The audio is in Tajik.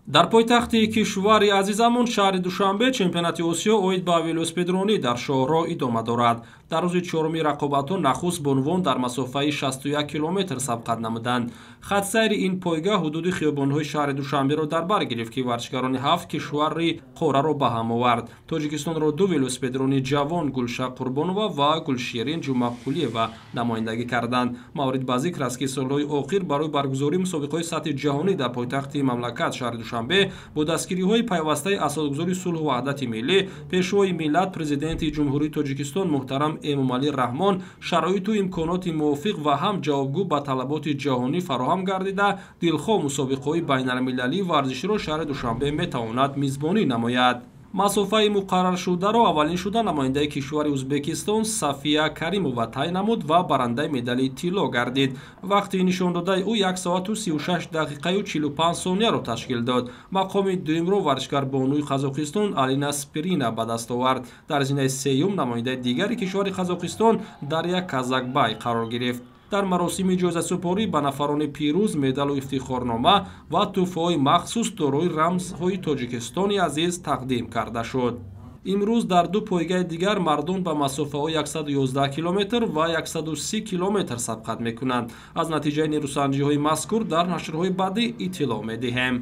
дар пойтахти кишвари азизамон шаҳри Душанбе чемпионати Осиё оид ба велосипедронӣ дар шоҳроҳ идома дорад. дар рӯзи чорумии рақобатҳо нахуст ба унвон дар масофаи 61 километр сабқат намуданд. хатсайри ин пойгоҳ ҳудуди хиёбонҳои шаҳри Душанберо дар бар гирифт, ки варзишгарони 7 кишвари қораро ба ҳам овард. Тоҷикистонро ду велосипедрони ҷавон Гулшах Қурбонова ва Гулширин Ҷумаққулиева намояндагӣ карданд. маврид ба зикр аст, ки солҳои охир барои баргузории мусобиқаҳои сатҳи ҷаҳонӣ дар пойтахти мамлакат шаҳри Душанбе бо дастгириҳои пайвастаи асосгузори сулҳу ваҳдати миллӣ, пешвои миллат президенти ҷумҳурии Тоҷикистон муҳтарам Эмомалӣ Раҳмон шароиту имконоти мувофиқ ва ҳам ҷавобгӯ ба талаботи ҷаҳонӣ фароҳам гардида, дилхоҳ мусобиқаҳои байналмилалии варзиширо шаҳри Душанбе метавонад мизбонӣ намояд. масофаи муқарраршударо аввалин шуда намояндаи кишвари Узбекистон Сафия Каримова тай намуд ва барандаи медали тилло гардид. вақти нишондодаи ӯ 1 соату 36 дақиқаю 45 сонияро ташкил дод. мақоми дуюмро варзишгарбонуи Қазоқистон Алина Спирина ба даст овард. дар зинаи сеюм намояндаи дигари кишвари Қазоқистон Дарья Казакбай қарор гирифт. дар маросими ҷоизасупорӣ ба нафарони пирӯз медалу ифтихорнома ва тӯҳфаҳои махсус дорои рамзҳои Тоҷикистони азиз тақдим карда шуд. имрӯз дар ду пойгаи дигар мардон ба масофаҳои 111 километр ва 130 километр сабқат мекунанд. аз натиҷаи нерӯсанҷиҳои мазкур дар нашрҳои баъдӣ иттилоъ медиҳем.